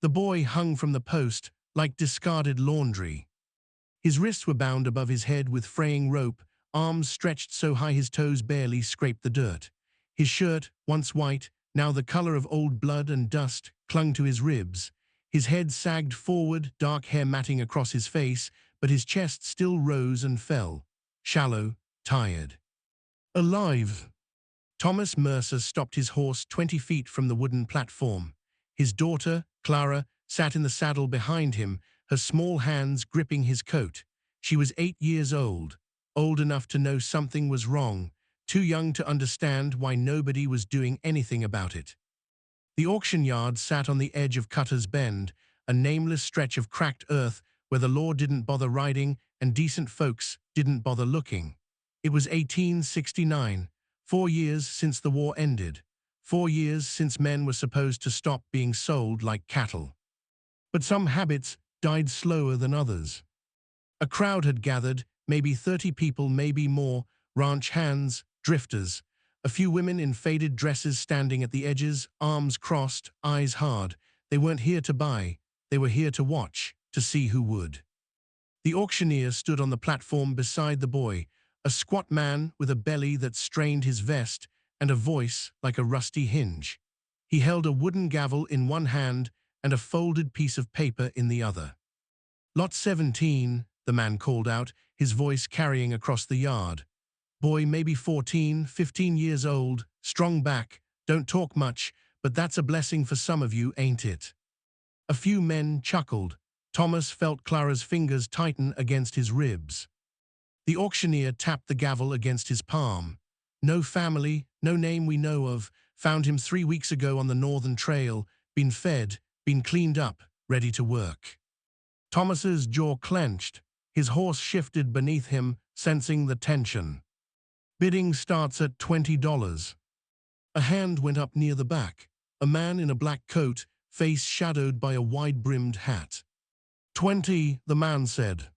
The boy hung from the post like discarded laundry. His wrists were bound above his head with fraying rope, arms stretched so high his toes barely scraped the dirt. His shirt, once white, now the color of old blood and dust, clung to his ribs. His head sagged forward, dark hair matting across his face, but his chest still rose and fell, shallow, tired. Alive! Thomas Mercer stopped his horse 20 feet from the wooden platform. His daughter, Clara, sat in the saddle behind him, her small hands gripping his coat. She was 8 years old enough to know something was wrong, too young to understand why nobody was doing anything about it. The auction yard sat on the edge of Cutter's Bend, a nameless stretch of cracked earth where the law didn't bother riding and decent folks didn't bother looking. It was 1869, 4 years since the war ended, 4 years since men were supposed to stop being sold like cattle. But some habits died slower than others. A crowd had gathered, maybe 30 people, maybe more, ranch hands, drifters, a few women in faded dresses standing at the edges, arms crossed, eyes hard. They weren't here to buy, they were here to watch, to see who would. The auctioneer stood on the platform beside the boy, a squat man with a belly that strained his vest and a voice like a rusty hinge. He held a wooden gavel in one hand and a folded piece of paper in the other. Lot 17, the man called out, his voice carrying across the yard. Boy maybe 14, 15 years old, strong back, don't talk much, but that's a blessing for some of you, ain't it? A few men chuckled. Thomas felt Clara's fingers tighten against his ribs. The auctioneer tapped the gavel against his palm. No family, no name we know of, found him 3 weeks ago on the Northern Trail, been fed, been cleaned up, ready to work. Thomas's jaw clenched. His horse shifted beneath him, sensing the tension. Bidding starts at $20. A hand went up near the back. A man in a black coat, face shadowed by a wide-brimmed hat. 20, the man said.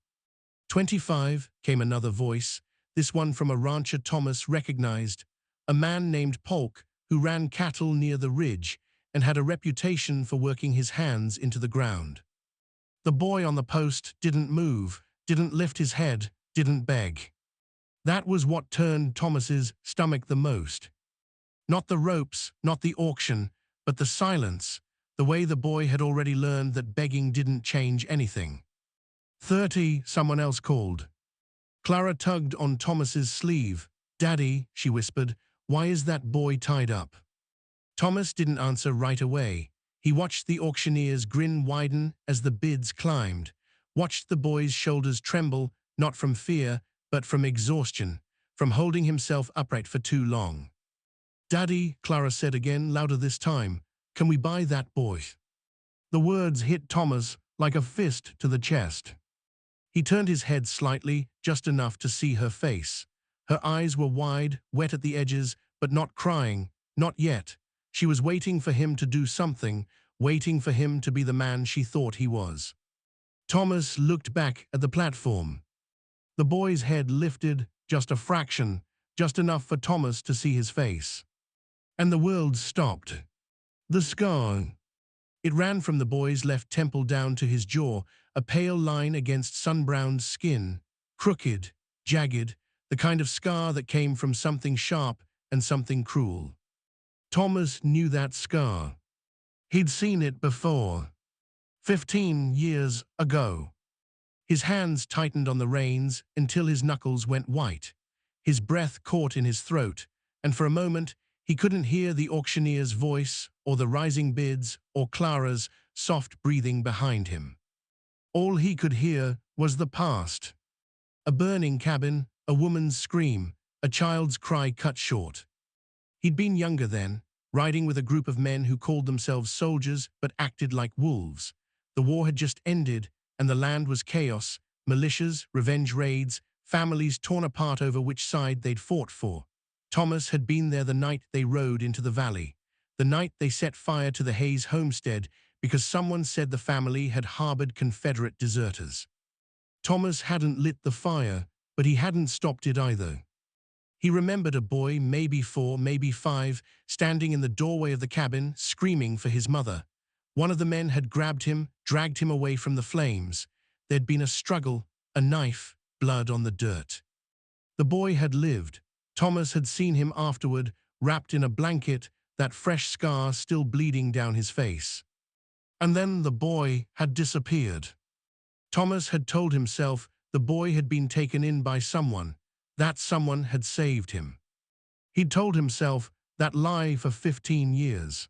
25, came another voice, this one from a rancher Thomas recognized, a man named Polk who ran cattle near the ridge and had a reputation for working his hands into the ground. The boy on the post didn't move, didn't lift his head, didn't beg. That was what turned Thomas's stomach the most. Not the ropes, not the auction, but the silence, the way the boy had already learned that begging didn't change anything. 30, someone else called. Clara tugged on Thomas's sleeve. Daddy, she whispered, why is that boy tied up? Thomas didn't answer right away. He watched the auctioneer's grin widen as the bids climbed, watched the boy's shoulders tremble, not from fear, but from exhaustion, from holding himself upright for too long. Daddy, Clara said again, louder this time, can we buy that boy? The words hit Thomas like a fist to the chest. He turned his head slightly, just enough to see her face. Her eyes were wide, wet at the edges, but not crying, not yet. She was waiting for him to do something, waiting for him to be the man she thought he was. Thomas looked back at the platform. The boy's head lifted, just a fraction, just enough for Thomas to see his face. And the world stopped. The scar. It ran from the boy's left temple down to his jaw, a pale line against sun-browned skin, crooked, jagged, the kind of scar that came from something sharp and something cruel. Thomas knew that scar. He'd seen it before. 15 years ago. His hands tightened on the reins until his knuckles went white. His breath caught in his throat, and for a moment he couldn't hear the auctioneer's voice or the rising bids or Clara's soft breathing behind him. All he could hear was the past. A burning cabin, a woman's scream, a child's cry cut short. He'd been younger then, riding with a group of men who called themselves soldiers but acted like wolves. The war had just ended, and the land was chaos, militias, revenge raids, families torn apart over which side they'd fought for. Thomas had been there the night they rode into the valley, the night they set fire to the Hayes homestead because someone said the family had harbored Confederate deserters. Thomas hadn't lit the fire, but he hadn't stopped it either. He remembered a boy, maybe 4, maybe 5, standing in the doorway of the cabin, screaming for his mother. One of the men had grabbed him, dragged him away from the flames. There'd been a struggle, a knife, blood on the dirt. The boy had lived. Thomas had seen him afterward, wrapped in a blanket, that fresh scar still bleeding down his face. And then the boy had disappeared. Thomas had told himself the boy had been taken in by someone. That someone had saved him. He'd told himself that lie for 15 years.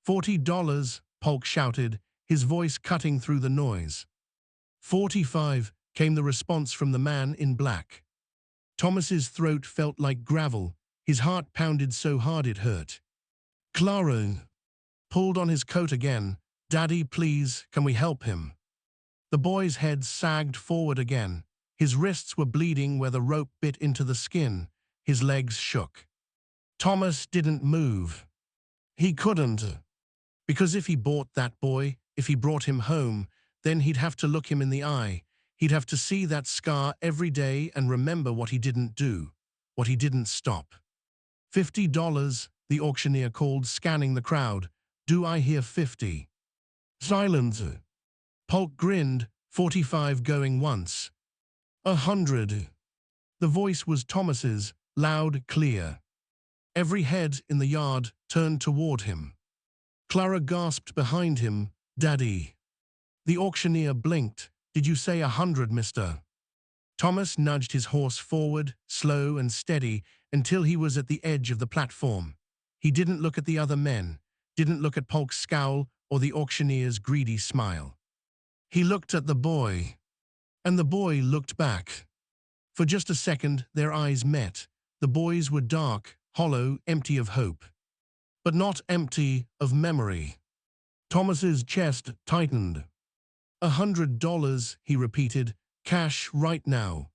$40, Polk shouted, his voice cutting through the noise. 45, came the response from the man in black. Thomas's throat felt like gravel. His heart pounded so hard it hurt. Clara pulled on his coat again. Daddy, please, can we help him? The boy's head sagged forward again. His wrists were bleeding where the rope bit into the skin. His legs shook. Thomas didn't move. He couldn't. Because if he bought that boy, if he brought him home, then he'd have to look him in the eye. He'd have to see that scar every day and remember what he didn't do, what he didn't stop. $50, the auctioneer called, scanning the crowd. Do I hear 50? Silence. Polk grinned, 45 going once. 100. The voice was Thomas's, loud, clear. Every head in the yard turned toward him. Clara gasped behind him, Daddy. The auctioneer blinked. Did you say 100, mister? Thomas nudged his horse forward, slow and steady, until he was at the edge of the platform. He didn't look at the other men, didn't look at Polk's scowl or the auctioneer's greedy smile. He looked at the boy, and the boy looked back. For just a second, their eyes met. The boy's were dark, hollow, empty of hope, but not empty of memory. Thomas's chest tightened. $100, he repeated, cash right now.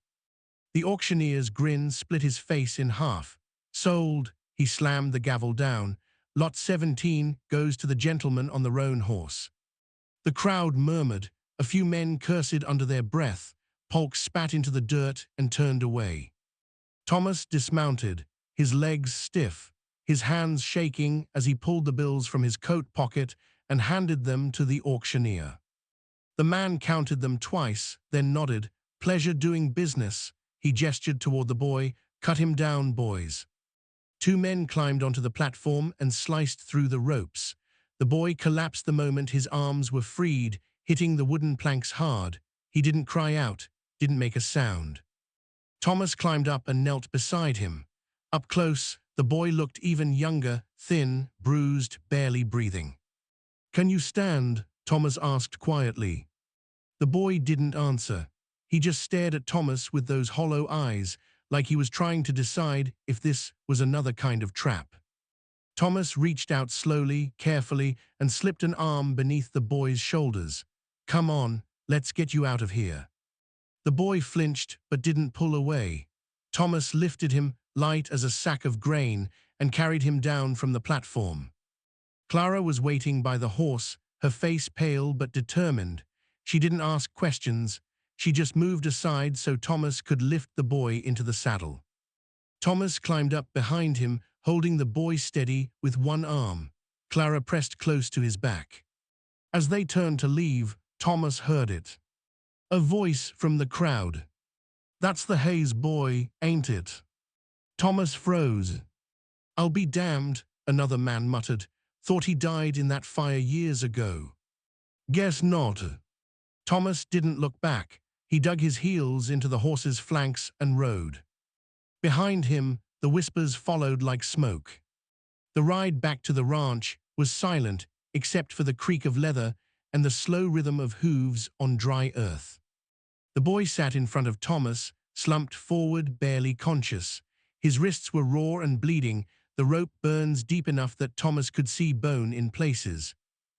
The auctioneer's grin split his face in half. Sold, he slammed the gavel down. Lot 17 goes to the gentleman on the roan horse. The crowd murmured. A few men cursed under their breath. Polk spat into the dirt and turned away. Thomas dismounted, his legs stiff, his hands shaking as he pulled the bills from his coat pocket and handed them to the auctioneer. The man counted them twice, then nodded. Pleasure doing business. He gestured toward the boy. Cut him down, boys. Two men climbed onto the platform and sliced through the ropes. The boy collapsed the moment his arms were freed, hitting the wooden planks hard. He didn't cry out, didn't make a sound. Thomas climbed up and knelt beside him. Up close, the boy looked even younger, thin, bruised, barely breathing. Can you stand? Thomas asked quietly. The boy didn't answer. He just stared at Thomas with those hollow eyes, like he was trying to decide if this was another kind of trap. Thomas reached out slowly, carefully, and slipped an arm beneath the boy's shoulders. Come on, let's get you out of here. The boy flinched but didn't pull away. Thomas lifted him, light as a sack of grain, and carried him down from the platform. Clara was waiting by the horse, her face pale but determined. She didn't ask questions. She just moved aside so Thomas could lift the boy into the saddle. Thomas climbed up behind him, holding the boy steady with one arm. Clara pressed close to his back. As they turned to leave, Thomas heard it. A voice from the crowd. That's the Hayes boy, ain't it? Thomas froze. I'll be damned, another man muttered. Thought he died in that fire years ago. Guess not. Thomas didn't look back. He dug his heels into the horse's flanks and rode. Behind him, the whispers followed like smoke. The ride back to the ranch was silent, except for the creak of leather and the slow rhythm of hooves on dry earth. The boy sat in front of Thomas, slumped forward, barely conscious. His wrists were raw and bleeding, the rope burns deep enough that Thomas could see bone in places.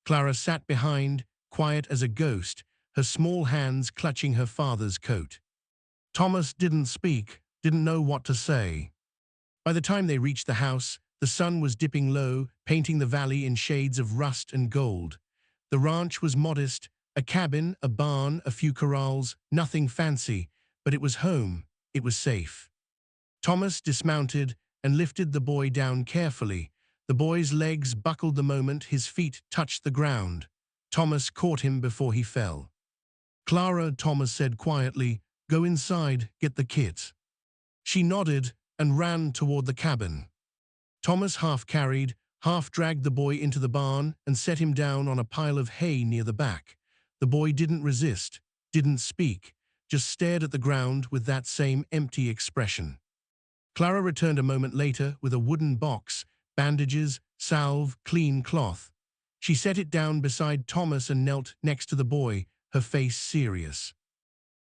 Clara sat behind, quiet as a ghost, her small hands clutching her father's coat. Thomas didn't speak, didn't know what to say. By the time they reached the house, the sun was dipping low, painting the valley in shades of rust and gold. The ranch was modest, a cabin, a barn, a few corrals, nothing fancy, but it was home, it was safe. Thomas dismounted and lifted the boy down carefully. The boy's legs buckled the moment his feet touched the ground. Thomas caught him before he fell. "Clara," Thomas said quietly, "go inside, get the kit." She nodded and ran toward the cabin. Thomas half carried, half dragged the boy into the barn and set him down on a pile of hay near the back. The boy didn't resist, didn't speak, just stared at the ground with that same empty expression. Clara returned a moment later with a wooden box, bandages, salve, clean cloth. She set it down beside Thomas and knelt next to the boy, her face serious.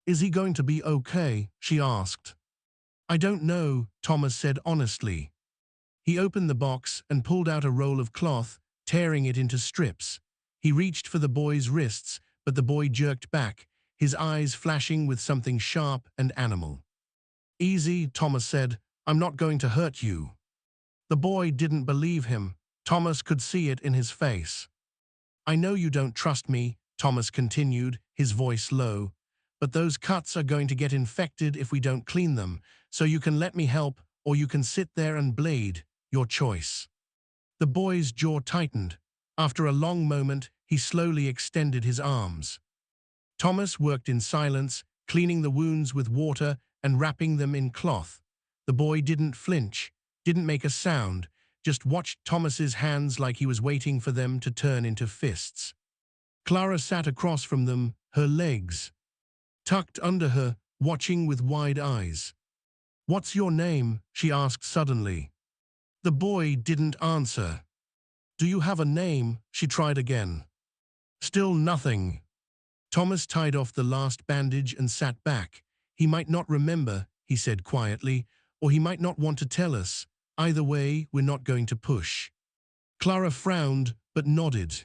"Is he going to be okay?" she asked. "I don't know," Thomas said honestly. He opened the box and pulled out a roll of cloth, tearing it into strips. He reached for the boy's wrists, but the boy jerked back, his eyes flashing with something sharp and animal. "Easy," Thomas said. "I'm not going to hurt you." The boy didn't believe him. Thomas could see it in his face. "I know you don't trust me," Thomas continued, his voice low, "but those cuts are going to get infected if we don't clean them, so you can let me help or you can sit there and bleed, your choice." The boy's jaw tightened. After a long moment, he slowly extended his arms. Thomas worked in silence, cleaning the wounds with water and wrapping them in cloth. The boy didn't flinch, didn't make a sound, just watched Thomas's hands like he was waiting for them to turn into fists. Clara sat across from them, her legs tucked under her, watching with wide eyes. "What's your name?" she asked suddenly. The boy didn't answer. "Do you have a name?" she tried again. Still nothing. Thomas tied off the last bandage and sat back. "He might not remember," he said quietly, "or he might not want to tell us. Either way, we're not going to push." Clara frowned, but nodded.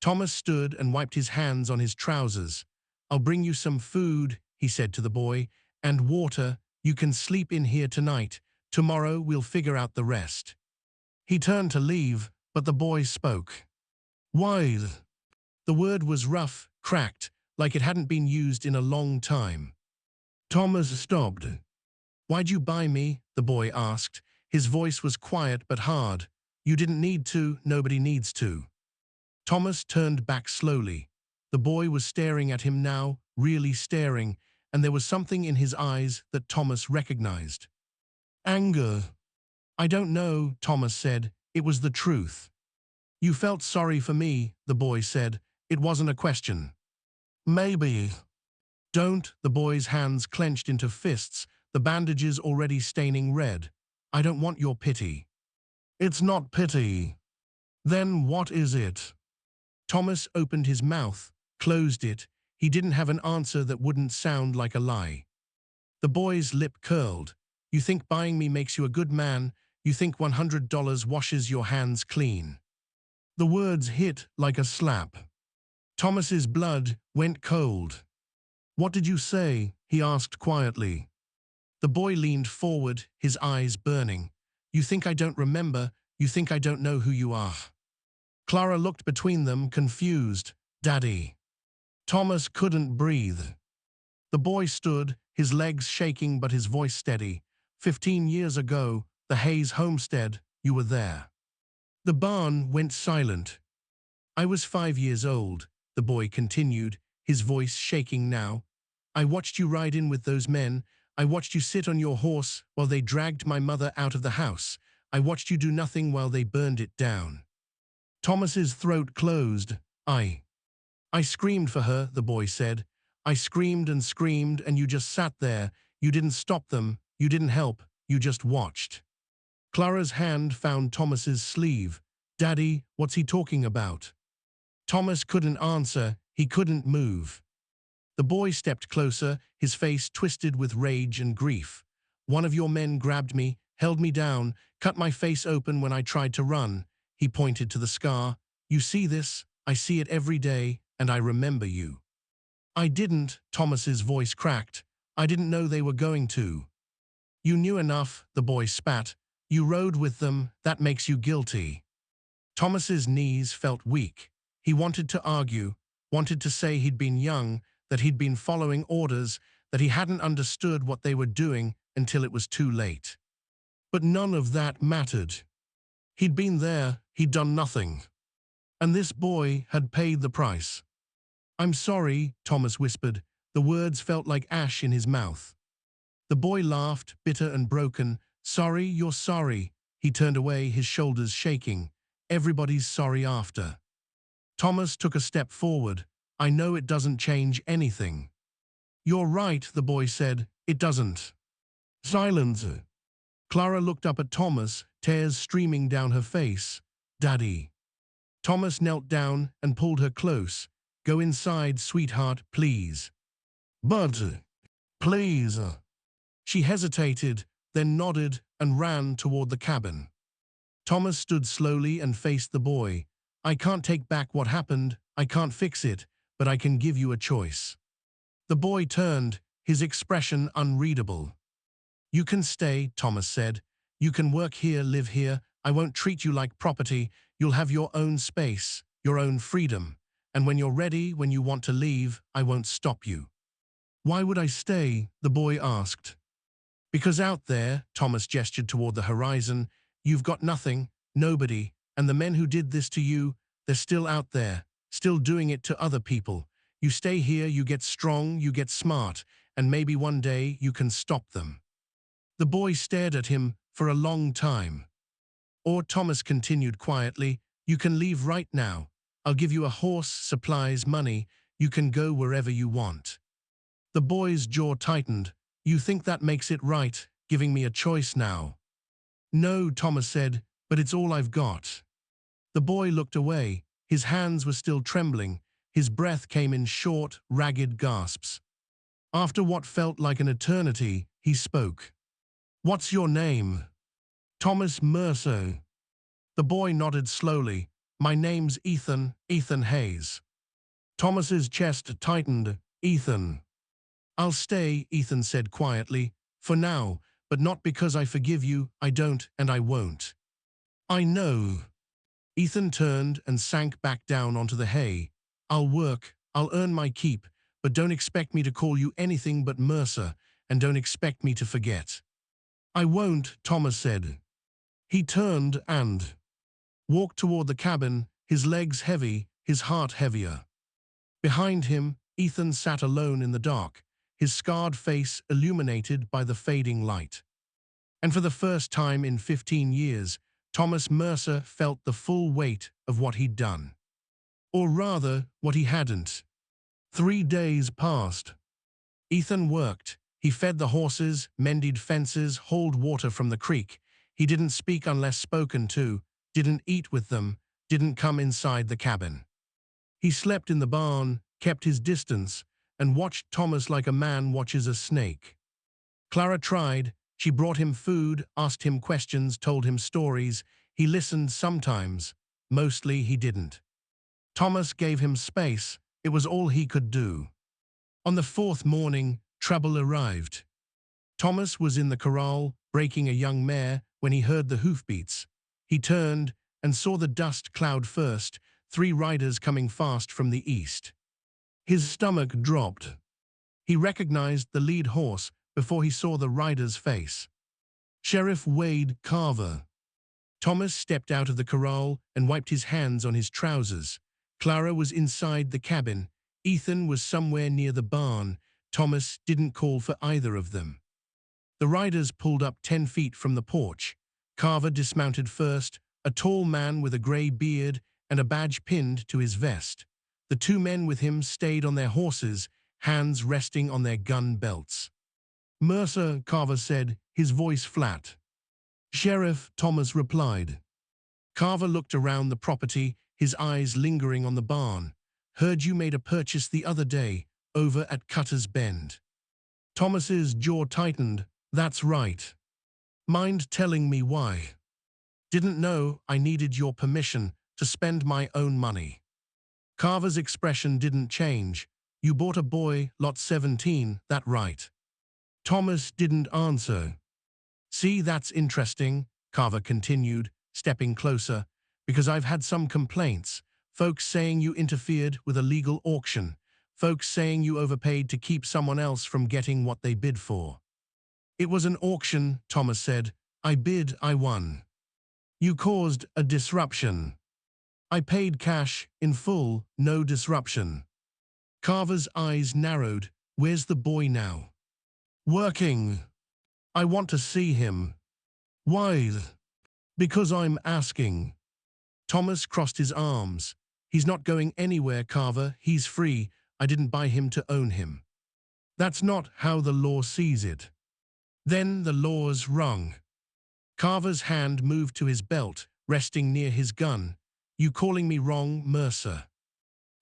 Thomas stood and wiped his hands on his trousers. "I'll bring you some food," he said to the boy, "and water. You can sleep in here tonight. Tomorrow we'll figure out the rest." He turned to leave, but the boy spoke. "Why?" The word was rough, cracked, like it hadn't been used in a long time. Thomas stopped. "Why'd you buy me?" the boy asked. His voice was quiet but hard. "You didn't need to, nobody needs to." Thomas turned back slowly. The boy was staring at him now, really staring, and there was something in his eyes that Thomas recognized. Anger. "I don't know," Thomas said. "It was the truth." "You felt sorry for me," the boy said. "It wasn't a question." "Maybe." "Don't," the boy's hands clenched into fists, the bandages already staining red. "I don't want your pity." "It's not pity." "Then what is it?" Thomas opened his mouth, closed it. He didn't have an answer that wouldn't sound like a lie. The boy's lip curled. "You think buying me makes you a good man? You think $100 washes your hands clean?" The words hit like a slap. Thomas's blood went cold. "What did you say?" he asked quietly. The boy leaned forward, his eyes burning. "You think I don't remember? You think I don't know who you are?" Clara looked between them, confused. "Daddy." Thomas couldn't breathe. The boy stood, his legs shaking but his voice steady. 15 years ago, the Hayes homestead, you were there." The barn went silent. "I was 5 years old," the boy continued, his voice shaking now. "I watched you ride in with those men. I watched you sit on your horse while they dragged my mother out of the house. I watched you do nothing while they burned it down." Thomas's throat closed. I screamed for her," the boy said. "I screamed and you just sat there. You didn't stop them. You didn't help. You just watched." Clara's hand found Thomas's sleeve. "Daddy, what's he talking about?" Thomas couldn't answer. He couldn't move. The boy stepped closer, his face twisted with rage and grief. "One of your men grabbed me, held me down, cut my face open when I tried to run." He pointed to the scar. "You see this? I see it every day, and I remember you." "I didn't," Thomas's voice cracked. "I didn't know they were going to." "You knew enough," the boy spat. "You rode with them, that makes you guilty." Thomas's knees felt weak. He wanted to argue, wanted to say he'd been young, that he'd been following orders, that he hadn't understood what they were doing until it was too late. But none of that mattered. He'd been there, he'd done nothing. And this boy had paid the price. I'm sorry, Thomas whispered. The words felt like ash in his mouth. The boy laughed, bitter and broken. Sorry, you're sorry. He turned away, his shoulders shaking. Everybody's sorry after. Thomas took a step forward. I know it doesn't change anything. You're right, the boy said. It doesn't. Silence. Clara looked up at Thomas, tears streaming down her face. Daddy. Thomas knelt down and pulled her close. Go inside, sweetheart, please. But, please. She hesitated, then nodded and ran toward the cabin. Thomas stood slowly and faced the boy. I can't take back what happened, I can't fix it, but I can give you a choice. The boy turned, his expression unreadable. You can stay, Thomas said. You can work here, live here. I won't treat you like property. You'll have your own space, your own freedom. And when you're ready, when you want to leave, I won't stop you. Why would I stay? The boy asked. Because out there, Thomas gestured toward the horizon, you've got nothing, nobody, and the men who did this to you, they're still out there, still doing it to other people. You stay here, you get strong, you get smart, and maybe one day you can stop them. The boy stared at him for a long time. Or Thomas continued quietly, you can leave right now. I'll give you a horse, supplies, money. You can go wherever you want. The boy's jaw tightened. You think that makes it right, giving me a choice now? No, Thomas said, but it's all I've got. The boy looked away. His hands were still trembling. His breath came in short, ragged gasps. After what felt like an eternity, he spoke. What's your name? Thomas Mercer. The boy nodded slowly. My name's Ethan, Ethan Hayes. Thomas's chest tightened. Ethan. I'll stay, Ethan said quietly, for now, but not because I forgive you, I don't and I won't. I know. Ethan turned and sank back down onto the hay. I'll work, I'll earn my keep, but don't expect me to call you anything but Mercer, and don't expect me to forget. I won't, Thomas said. He turned and walked toward the cabin, his legs heavy, his heart heavier. Behind him, Ethan sat alone in the dark, his scarred face illuminated by the fading light. And for the first time in 15 years, Thomas Mercer felt the full weight of what he'd done. Or rather, what he hadn't. 3 days passed. Ethan worked. He fed the horses, mended fences, hauled water from the creek. He didn't speak unless spoken to, didn't eat with them, didn't come inside the cabin. He slept in the barn, kept his distance, and watched Thomas like a man watches a snake. Clara tried. She brought him food, asked him questions, told him stories. He listened sometimes. Mostly he didn't. Thomas gave him space. It was all he could do. On the 4th morning, trouble arrived. Thomas was in the corral, breaking a young mare, when he heard the hoofbeats. He turned and saw the dust cloud first, 3 riders coming fast from the east. His stomach dropped. He recognized the lead horse before he saw the rider's face. Sheriff Wade Carver. Thomas stepped out of the corral and wiped his hands on his trousers. Clara was inside the cabin. Ethan was somewhere near the barn. Thomas didn't call for either of them. The riders pulled up 10 feet from the porch. Carver dismounted first, a tall man with a gray beard and a badge pinned to his vest. The 2 men with him stayed on their horses, hands resting on their gun belts. Mercer, Carver said, his voice flat. Sheriff, Thomas replied. Carver looked around the property, his eyes lingering on the barn. Heard you made a purchase the other day, over at Cutter's Bend. Thomas's jaw tightened. That's right. Mind telling me why? Didn't know I needed your permission to spend my own money. Carver's expression didn't change. You bought a boy, lot 17, that right? Thomas didn't answer. See, that's interesting, Carver continued, stepping closer, because I've had some complaints. Folks saying you interfered with a legal auction. Folks saying you overpaid to keep someone else from getting what they bid for. It was an auction, Thomas said. I bid, I won. You caused a disruption. I paid cash, in full, no disruption. Carver's eyes narrowed. Where's the boy now? Working. I want to see him. Why? Because I'm asking. Thomas crossed his arms. He's not going anywhere, Carver. He's free. I didn't buy him to own him. That's not how the law sees it. Then the law's wrong. Carver's hand moved to his belt, resting near his gun. You calling me wrong, Mercer?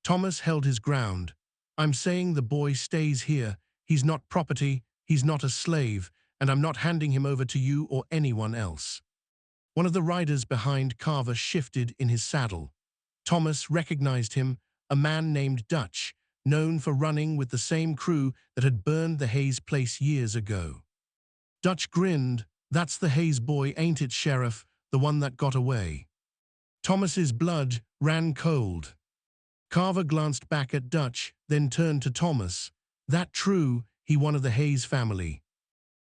Thomas held his ground. I'm saying the boy stays here. He's not property, he's not a slave, and I'm not handing him over to you or anyone else. One of the riders behind Carver shifted in his saddle. Thomas recognized him, a man named Dutch, known for running with the same crew that had burned the Hayes place years ago. Dutch grinned. That's the Hayes boy, ain't it, Sheriff? The one that got away. Thomas's blood ran cold. Carver glanced back at Dutch, then turned to Thomas. That true, he one of the Hayes family.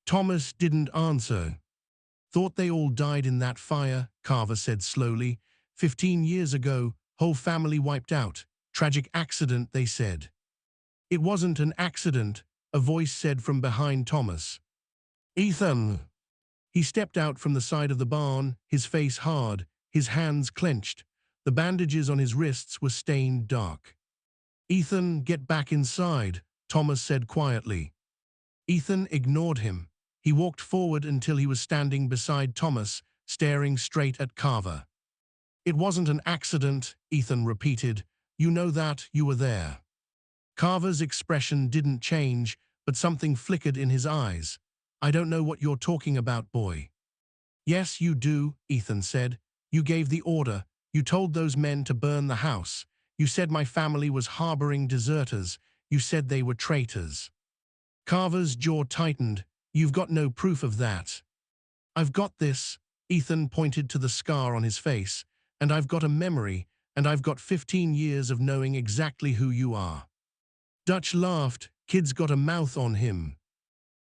Thomas didn't answer. Thought they all died in that fire, Carver said slowly. 15 years ago, whole family wiped out. Tragic accident, they said. It wasn't an accident, a voice said from behind Thomas. Ethan. He stepped out from the side of the barn, his face hard, his hands clenched. The bandages on his wrists were stained dark. Ethan, get back inside, Thomas said quietly. Ethan ignored him. He walked forward until he was standing beside Thomas, staring straight at Carver. It wasn't an accident, Ethan repeated. You know that, you were there. Carver's expression didn't change, but something flickered in his eyes. I don't know what you're talking about, boy. Yes, you do, Ethan said. You gave the order. You told those men to burn the house. You said my family was harboring deserters. You said they were traitors. Carver's jaw tightened. You've got no proof of that. I've got this, Ethan pointed to the scar on his face, and I've got a memory, and I've got 15 years of knowing exactly who you are. Dutch laughed. Kid's got a mouth on him.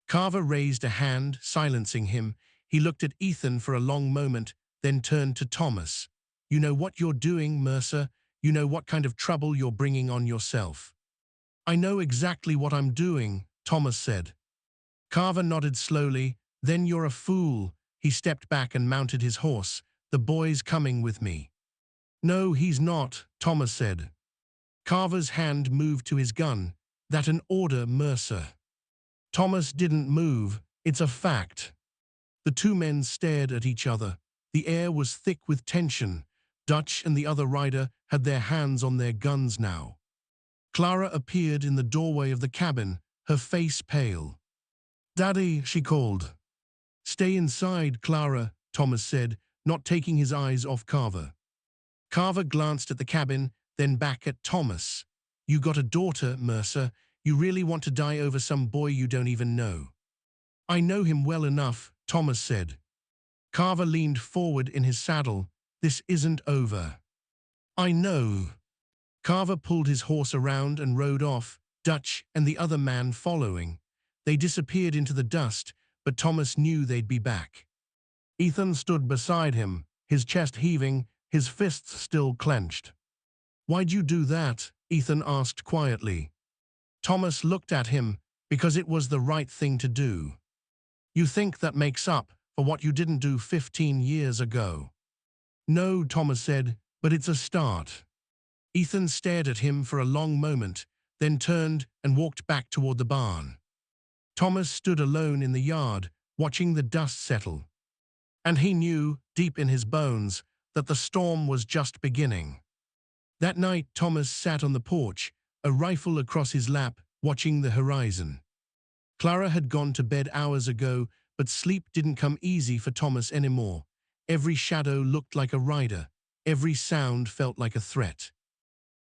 Carver raised a hand, silencing him. He looked at Ethan for a long moment, then turned to Thomas. You know what you're doing, Mercer. You know what kind of trouble you're bringing on yourself. I know exactly what I'm doing, Thomas said. Carver nodded slowly. Then you're a fool. He stepped back and mounted his horse. The boy's coming with me. No, he's not, Thomas said. Carver's hand moved to his gun. That an order, Mercer. Thomas didn't move. It's a fact. The two men stared at each other. The air was thick with tension. Dutch and the other rider had their hands on their guns now. Clara appeared in the doorway of the cabin, her face pale. Daddy, she called. Stay inside, Clara, Thomas said, not taking his eyes off Carver. Carver glanced at the cabin, then back at Thomas. You got a daughter, Mercer. You really want to die over some boy you don't even know. I know him well enough, Thomas said. Carver leaned forward in his saddle. This isn't over. I know. Carver pulled his horse around and rode off, Dutch and the other man following. They disappeared into the dust, but Thomas knew they'd be back. Ethan stood beside him, his chest heaving, his fists still clenched. Why'd you do that? Ethan asked quietly. Thomas looked at him, because it was the right thing to do. You think that makes up for what you didn't do 15 years ago? No, Thomas said, but it's a start. Ethan stared at him for a long moment, then turned and walked back toward the barn. Thomas stood alone in the yard, watching the dust settle. And he knew, deep in his bones, that the storm was just beginning. That night, Thomas sat on the porch, a rifle across his lap, watching the horizon. Clara had gone to bed hours ago, but sleep didn't come easy for Thomas anymore. Every shadow looked like a rider. Every sound felt like a threat.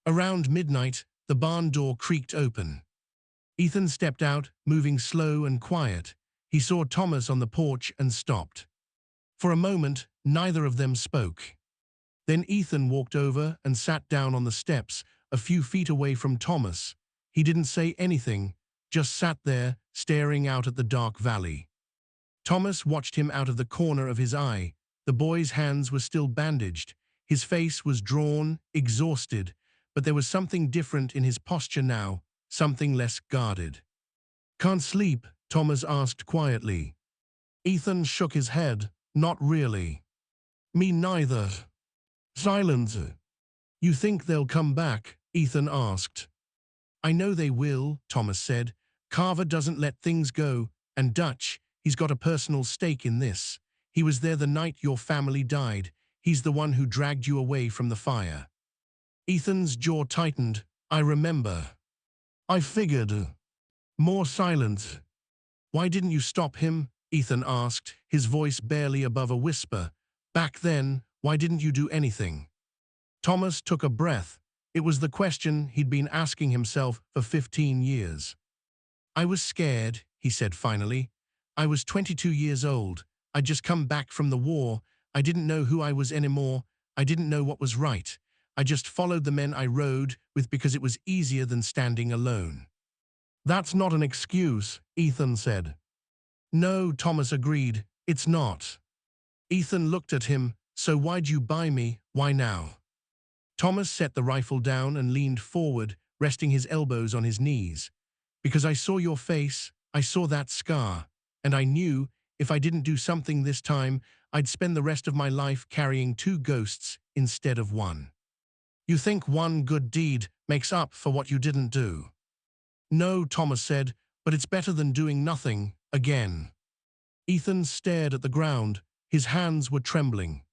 Around midnight, the barn door creaked open. Ethan stepped out, moving slow and quiet. He saw Thomas on the porch and stopped. For a moment, neither of them spoke. Then Ethan walked over and sat down on the steps, a few feet away from Thomas. He didn't say anything, just sat there, staring out at the dark valley. Thomas watched him out of the corner of his eye. The boy's hands were still bandaged. His face was drawn, exhausted, but there was something different in his posture now, something less guarded. "Can't sleep?" Thomas asked quietly. Ethan shook his head. "Not really." "Me neither." Silence. "You think they'll come back?" Ethan asked. "I know they will," Thomas said. "Carver doesn't let things go, and Dutch, he's got a personal stake in this. He was there the night your family died. He's the one who dragged you away from the fire." Ethan's jaw tightened. "I remember." "I figured." More silence. "Why didn't you stop him?" Ethan asked, his voice barely above a whisper. "Back then, why didn't you do anything?" Thomas took a breath. It was the question he'd been asking himself for 15 years. "I was scared," he said finally. "I was 22 years old. I'd just come back from the war. I didn't know who I was anymore. I didn't know what was right. I just followed the men I rode with because it was easier than standing alone." "That's not an excuse," Ethan said. "No," Thomas agreed. "It's not." Ethan looked at him. "So why'd you buy me? Why now?" Thomas set the rifle down and leaned forward, resting his elbows on his knees. "Because I saw your face, I saw that scar, and I knew if I didn't do something this time, I'd spend the rest of my life carrying two ghosts instead of one." "You think one good deed makes up for what you didn't do?" "No," Thomas said, "but it's better than doing nothing again." Ethan stared at the ground. His hands were trembling.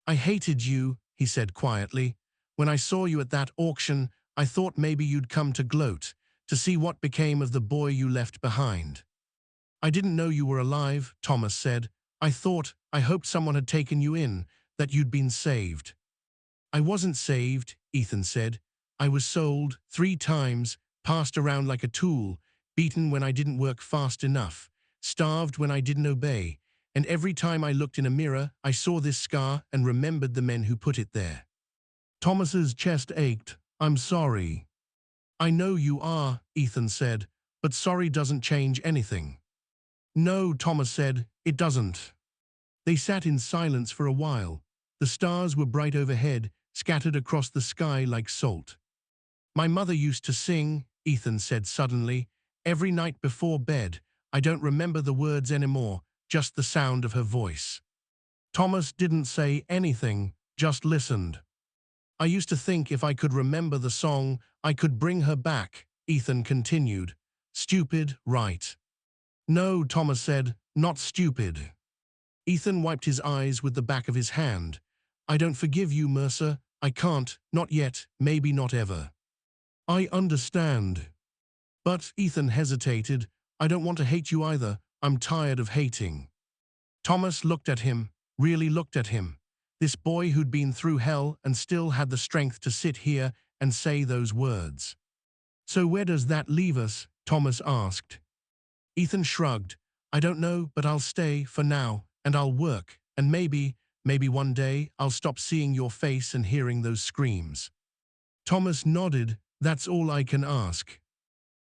"I hated you," he said quietly. "When I saw you at that auction, I thought maybe you'd come to gloat, to see what became of the boy you left behind." "I didn't know you were alive," Thomas said. I hoped someone had taken you in, that you'd been saved." "I wasn't saved," Ethan said. "I was sold 3 times, passed around like a tool, beaten when I didn't work fast enough, starved when I didn't obey, and every time I looked in a mirror, I saw this scar and remembered the men who put it there." Thomas's chest ached. "I'm sorry." "I know you are," Ethan said, "but sorry doesn't change anything." "No," Thomas said, "it doesn't." They sat in silence for a while. The stars were bright overhead, scattered across the sky like salt. "My mother used to sing," Ethan said suddenly, "every night before bed. I don't remember the words anymore, just the sound of her voice." Thomas didn't say anything, just listened. "I used to think if I could remember the song, I could bring her back," Ethan continued. "Stupid, right?" "No," Thomas said, "not stupid." Ethan wiped his eyes with the back of his hand. "I don't forgive you, Mercer. I can't, not yet, maybe not ever." "I understand." "But," Ethan hesitated, "I don't want to hate you either. I'm tired of hating." Thomas looked at him, really looked at him. This boy who'd been through hell and still had the strength to sit here and say those words. "So where does that leave us?" Thomas asked. Ethan shrugged. "I don't know, but I'll stay for now, and I'll work, and maybe one day I'll stop seeing your face and hearing those screams." Thomas nodded. "That's all I can ask."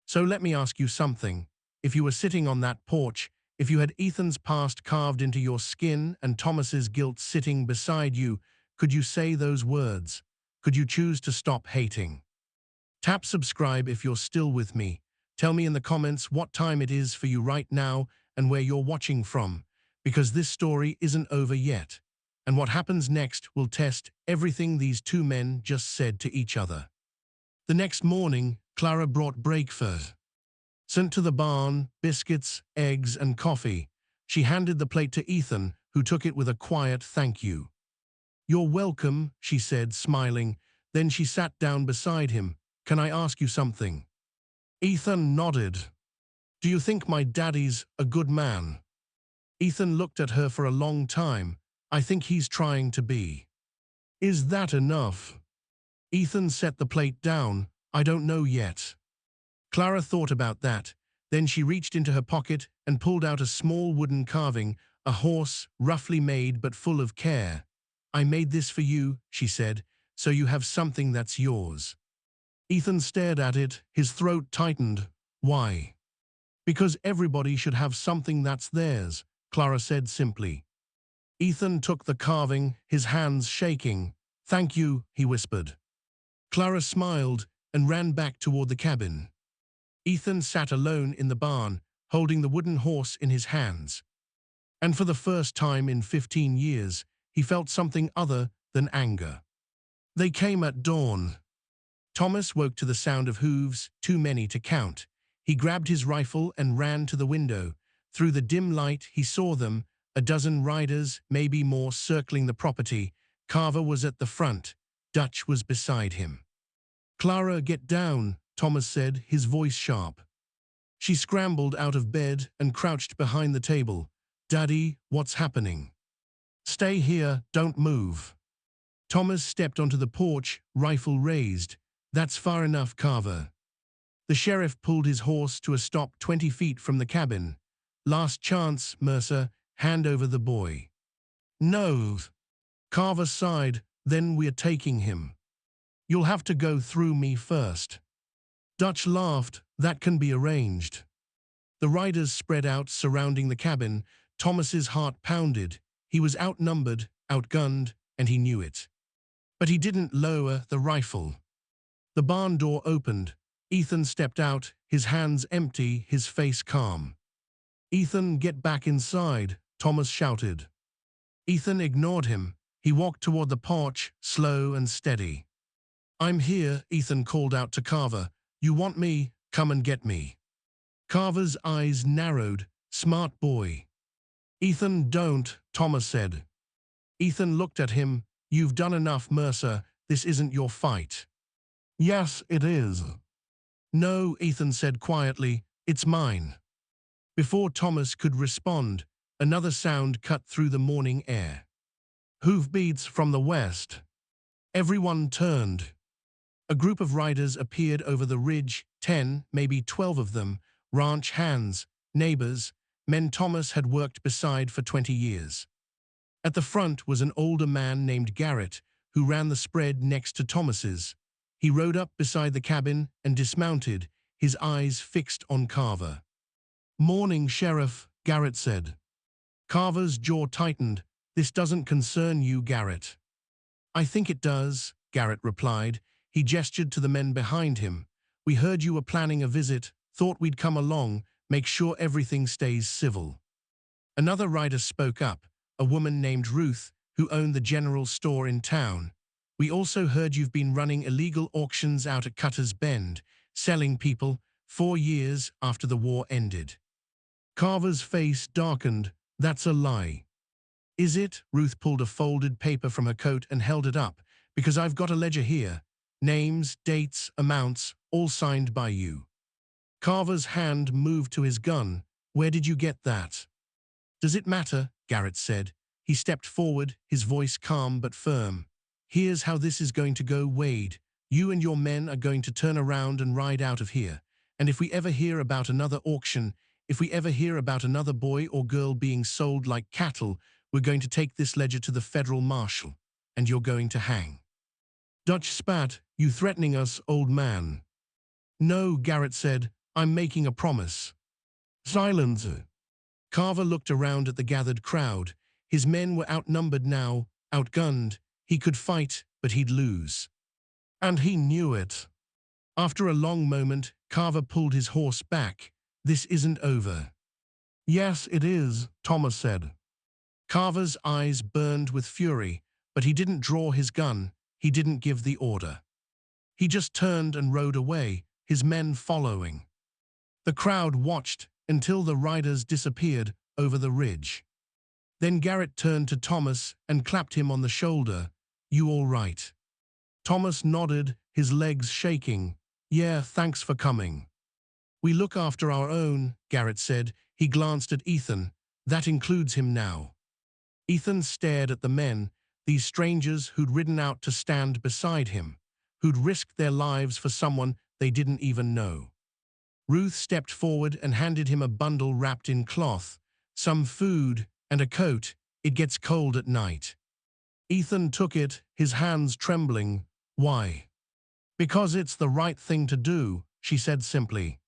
"So let me ask you something. If you were sitting on that porch, if you had Ethan's past carved into your skin and Thomas's guilt sitting beside you, could you say those words? Could you choose to stop hating?" Tap subscribe if you're still with me. Tell me in the comments what time it is for you right now and where you're watching from, because this story isn't over yet. And what happens next will test everything these two men just said to each other. The next morning, Clara brought breakfast. Sent to the barn, biscuits, eggs, and coffee. She handed the plate to Ethan, who took it with a quiet thank you. "You're welcome," she said, smiling. Then she sat down beside him. "Can I ask you something?" Ethan nodded. "Do you think my daddy's a good man?" Ethan looked at her for a long time. "I think he's trying to be." "Is that enough?" Ethan set the plate down. "I don't know yet." Clara thought about that. Then she reached into her pocket and pulled out a small wooden carving, a horse, roughly made but full of care. "I made this for you," she said, "so you have something that's yours." Ethan stared at it, his throat tightened. "Why?" "Because everybody should have something that's theirs," Clara said simply. Ethan took the carving, his hands shaking. Thank you, he whispered. Clara smiled and ran back toward the cabin. Ethan sat alone in the barn, holding the wooden horse in his hands. And for the first time in 15 years, he felt something other than anger. They came at dawn. Thomas woke to the sound of hooves, too many to count. He grabbed his rifle and ran to the window. Through the dim light, he saw them, a dozen riders, maybe more, circling the property. Carver was at the front. Dutch was beside him. Clara, get down, Thomas said, his voice sharp. She scrambled out of bed and crouched behind the table. Daddy, what's happening? Stay here, don't move. Thomas stepped onto the porch, rifle raised. That's far enough, Carver. The sheriff pulled his horse to a stop 20 feet from the cabin. Last chance, Mercer, hand over the boy. No. Carver sighed, then we're taking him. You'll have to go through me first. Dutch laughed, that can be arranged. The riders spread out surrounding the cabin. Thomas's heart pounded. He was outnumbered, outgunned, and he knew it. But he didn't lower the rifle. The barn door opened. Ethan stepped out, his hands empty, his face calm. Ethan, get back inside, Thomas shouted. Ethan ignored him. He walked toward the porch, slow and steady. I'm here, Ethan called out to Carver. You want me? Come and get me. Carver's eyes narrowed. Smart boy. Ethan, don't, Thomas said. Ethan looked at him. You've done enough, Mercer. This isn't your fight. Yes, it is. No, Ethan said quietly. It's mine. Before Thomas could respond, another sound cut through the morning air. Hoofbeats from the west. Everyone turned. A group of riders appeared over the ridge, 10, maybe 12 of them, ranch hands, neighbors, men Thomas had worked beside for 20 years. At the front was an older man named Garrett, who ran the spread next to Thomas's. He rode up beside the cabin and dismounted, his eyes fixed on Carver. Morning, Sheriff, Garrett said. Carver's jaw tightened. This doesn't concern you, Garrett. I think it does, Garrett replied. He gestured to the men behind him. We heard you were planning a visit, thought we'd come along, make sure everything stays civil. Another rider spoke up, a woman named Ruth, who owned the general store in town. We also heard you've been running illegal auctions out at Cutter's Bend, selling people, 4 years after the war ended. Carver's face darkened. That's a lie. Is it? Ruth pulled a folded paper from her coat and held it up. Because I've got a ledger here. Names, dates, amounts, all signed by you. Carver's hand moved to his gun. Where did you get that? Does it matter? Garrett said. He stepped forward, his voice calm but firm. Here's how this is going to go, Wade. You and your men are going to turn around and ride out of here. And if we ever hear about another auction, if we ever hear about another boy or girl being sold like cattle, we're going to take this ledger to the federal marshal, and you're going to hang. Dutch spat. You threatening us, old man? No, Garrett said. I'm making a promise. Silence. Carver looked around at the gathered crowd. His men were outnumbered now, outgunned. He could fight, but he'd lose. And he knew it. After a long moment, Carver pulled his horse back. This isn't over. Yes, it is, Thomas said. Carver's eyes burned with fury, but he didn't draw his gun. He didn't give the order. He just turned and rode away, his men following. The crowd watched until the riders disappeared over the ridge. Then Garrett turned to Thomas and clapped him on the shoulder. You all right? Thomas nodded, his legs shaking. Yeah, thanks for coming. We look after our own, Garrett said. He glanced at Ethan. That includes him now. Ethan stared at the men, these strangers who'd ridden out to stand beside him, who'd risked their lives for someone they didn't even know. Ruth stepped forward and handed him a bundle wrapped in cloth, some food and a coat. It gets cold at night. Ethan took it, his hands trembling. Why? Because it's the right thing to do, she said simply.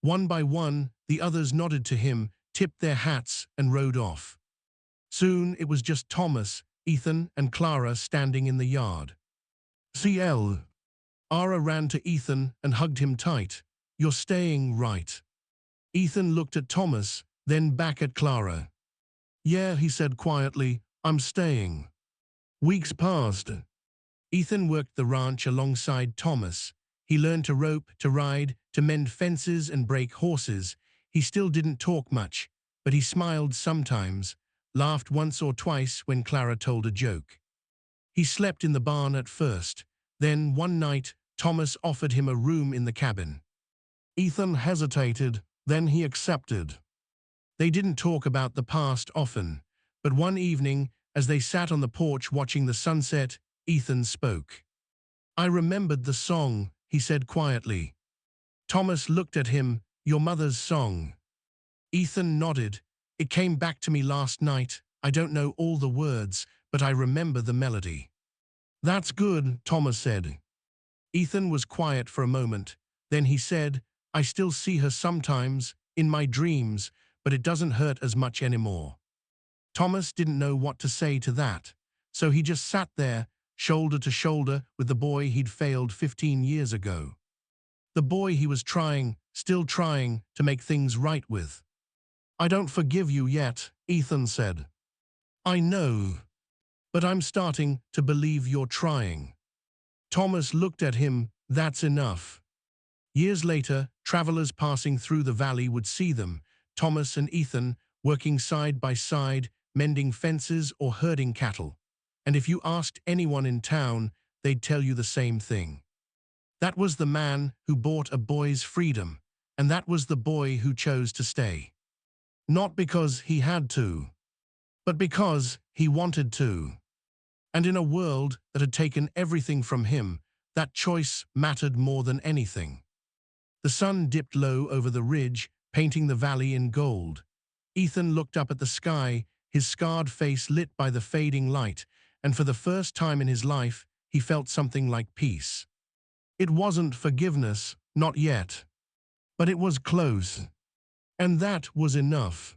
One by one, the others nodded to him, tipped their hats, and rode off. Soon it was just Thomas, Ethan and Clara standing in the yard. CL. Ara ran to Ethan and hugged him tight. You're staying, right? Ethan looked at Thomas, then back at Clara. Yeah, he said quietly, I'm staying. Weeks passed. Ethan worked the ranch alongside Thomas. He learned to rope, to ride, to mend fences and break horses. He still didn't talk much, but he smiled sometimes, laughed once or twice when Clara told a joke. He slept in the barn at first. Then, one night, Thomas offered him a room in the cabin. Ethan hesitated, then he accepted. They didn't talk about the past often, but one evening, as they sat on the porch watching the sunset, Ethan spoke. I remembered the song, he said quietly. Thomas looked at him, your mother's song. Ethan nodded. It came back to me last night. I don't know all the words, but I remember the melody. That's good, Thomas said. Ethan was quiet for a moment. Then he said, I still see her sometimes, in my dreams, but it doesn't hurt as much anymore. Thomas didn't know what to say to that, so he just sat there, shoulder to shoulder with the boy he'd failed 15 years ago. The boy he was still trying to make things right with. I don't forgive you yet, Ethan said. I know, but I'm starting to believe you're trying. Thomas looked at him, that's enough. Years later, travelers passing through the valley would see them, Thomas and Ethan, working side by side, mending fences or herding cattle. And if you asked anyone in town, they'd tell you the same thing. That was the man who bought a boy's freedom, and that was the boy who chose to stay. Not because he had to, but because he wanted to. And in a world that had taken everything from him, that choice mattered more than anything. The sun dipped low over the ridge, painting the valley in gold. Ethan looked up at the sky, his scarred face lit by the fading light, and for the first time in his life, he felt something like peace. It wasn't forgiveness, not yet. But it was close. And that was enough.